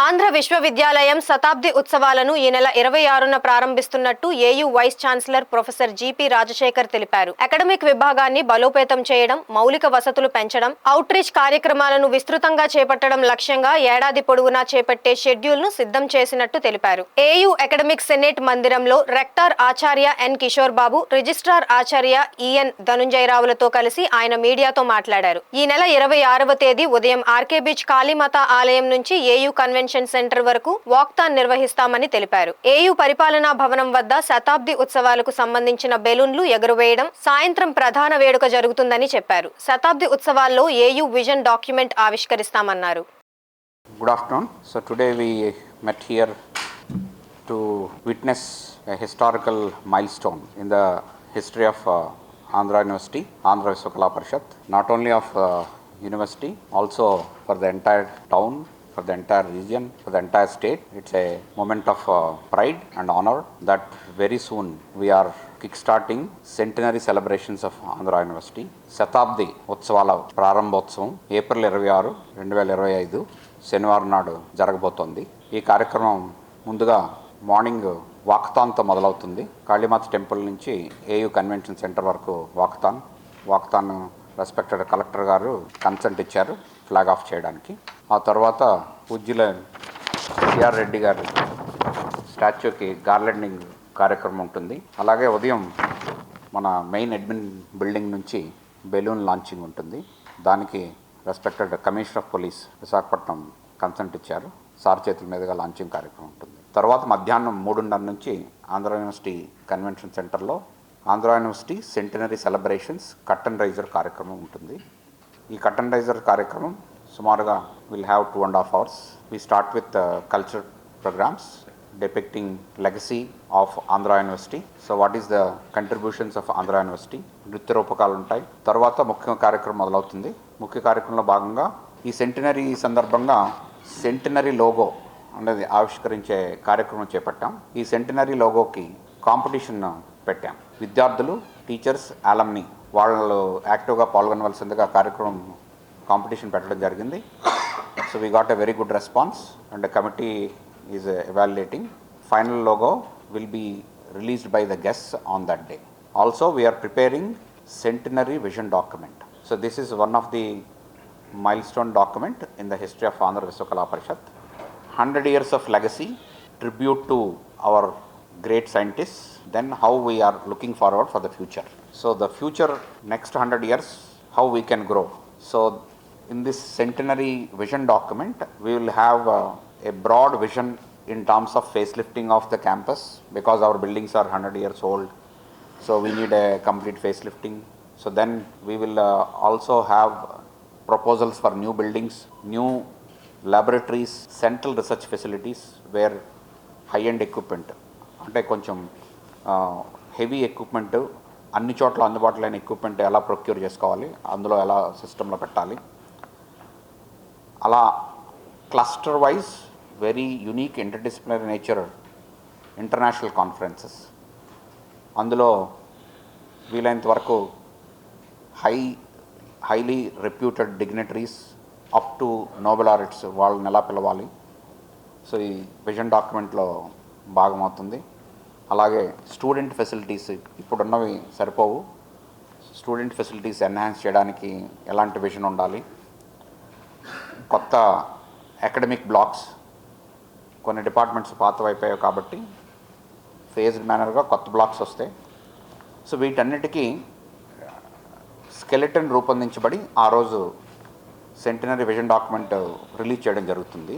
ఆంధ్ర విశ్వవిద్యాలయం శతాబ్ది ఉత్సవాలను ఈ నెల 26న ప్రారంభిస్తున్నట్టు AU vice chancellor professor GP Rajasekhar తెలిపారు. అకాడమిక్ విభాగాన్ని బలోపేతం చేయడం, మౌలిక వసతులు పెంచడం, అవుట్రీచ్ కార్యక్రమాలను విస్తృతంగా చేపట్టడం లక్ష్యంగా ఏడాది పొడవునా చేపట్టే షెడ్యూల్ను సిద్ధం చేసినట్టు తెలిపారు. ఏయూ అకాడమిక్ సెనేట్ మందిరంలో రెక్టార్ ఆచార్య ఎన్ కిషోర్ బాబు, రిజిస్ట్రార్ ఆచార్య ఈఎన్ ధనుంజయరావులతో కలిసి ఆయన మీడియాతో మాట్లాడారు. ఈ నెల 26వ తేదీ ఉదయం ఆర్కే బీచ్ కాళీమాత ఆలయం నుంచి ఏయూ కన్వెన్షన్ సెంటర్ వరకు వాక్థాన్ నిర్వహిస్తామని తెలిపారు. ఏయూ పరిపాలనా భవనం వద్ద శతాబ్ది ఉత్సవాలకు సంబంధించిన బెలూన్లు ఎగురవేయడం, సాయంత్రం ప్రధాన వేడుక జరుగుతుందని చెప్పారు. శతాబ్ది ఉత్సవాల్లో ఏయూ విజన్ డాక్యుమెంట్ ఆవిష్కరిస్తామన్నారు. Good afternoon. So today we met here to witness a historical milestone in the history of Andhra University, Andhra Vishwakala Parishad, not only of university, also for the entire town, for the entire region, for the entire state. It's a moment of pride and honor that very soon we are kickstarting centenary celebrations of Andhra University. శతాబ్ది ఉత్సవాల ప్రారంభోత్సవం April 26, 2025 శనివారం నాడు జరగబోతోంది. ఈ కార్యక్రమం ముందుగా morning వాక్థాన్తో మొదలవుతుంది. Kalimata temple నుంచి ఏయూ కన్వెన్షన్ సెంటర్ వరకు వాక్థాన్ రెస్పెక్టెడ్ కలెక్టర్ గారు కన్సెంట్ ఇచ్చారు ఫ్లాగ్ ఆఫ్ చేయడానికి. ఆ తర్వాత పూజ్యుల సిఆర్ రెడ్డి గారు స్టాచ్యూకి గార్లెండింగ్ కార్యక్రమం ఉంటుంది. అలాగే ఉదయం మన మెయిన్ అడ్మిన్ బిల్డింగ్ నుంచి బెలూన్ లాంచింగ్ ఉంటుంది. దానికి respected commissioner of police Visakhapatnam consent ఇచ్చారు. సార్ చేతుల మీదుగా లాంచింగ్ కార్యక్రమం ఉంటుంది. తర్వాత మధ్యాహ్నం 3:30 నుంచి ఆంధ్ర యూనివర్సిటీ కన్వెన్షన్ సెంటర్లో Andhra university centenary celebrations cut and raiser కార్యక్రమం ఉంటుంది. ఈ కట్ అండ్ రైజర్ కార్యక్రమం సుమారుగా will have 2.5 hours. We start with culture programs depicting legacy of Andhra University. So what is the contributions of Andhra University? నృత్య రూపకాలు ఉంటాయి. తర్వాత ముఖ్య కార్యక్రమం మొదలవుతుంది. ముఖ్య కార్యక్రమంలో భాగంగా ఈ సెంటినరీ సందర్భంగా సెంటినరీ లోగో అనేది ఆవిష్కరించే కార్యక్రమం చేపట్టాం. ఈ సెంటినరీ లోగోకి కాంపిటీషన్ పెట్టాం. విద్యార్థులు, టీచర్స్, అలమ్ని వాళ్ళు యాక్టివ్గా పాల్గొనవలసిందిగా కార్యక్రమం కాంపిటీషన్ పెట్టడం జరిగింది. So we got a very good response and the committee is evaluating. Final logo will be released by the guests on that day. Also we are preparing centenary vision document. So this is one of the milestone document in the history of Andhra Vishwakala Parishad. 100 years of legacy, tribute to our great scientists, then how we are looking forward for the future. So the future next 100 years, how we can grow. So in this centenary vision document, we will have a broad vision in terms of facelifting of the campus because our buildings are 100 years old. So we need a complete facelifting. So then we will also have proposals for new buildings, new laboratories, central research facilities where high-end equipment, అంటే కొంచెం heavy equipment అన్ని చోట్ల అందుబాటులో అయిన equipment ఎలా procure చేసుకోవాలి, అందులో ఎలా సిస్టంలో పెట్టాలి, అలా cluster wise very unique interdisciplinary nature international conferences, అందులో వీలైనంత వరకు highly reputed dignitaries up to Nobel laureates వాళ్ళని ఎలా పిలవాలి. సో ఈ విజన్ డాక్యుమెంట్లో భాగమవుతుంది. అలాగే స్టూడెంట్ ఫెసిలిటీస్ ఇప్పుడున్నవి సరిపోవు. స్టూడెంట్ ఫెసిలిటీస్ ఎన్హాన్స్ చేయడానికి ఎలాంటి విజన్ ఉండాలి. కొత్త అకాడమిక్ బ్లాక్స్, కొన్ని డిపార్ట్మెంట్స్ పాతవైపోయాయి కాబట్టి ఫేజ్డ్ మేనర్గా కొత్త బ్లాక్స్ వస్తాయి. సో వీటన్నిటికీ స్కెలిటన్ రూపొందించబడి ఆ రోజు సెంటినరీ విజన్ డాక్యుమెంట్ రిలీజ్ చేయడం జరుగుతుంది.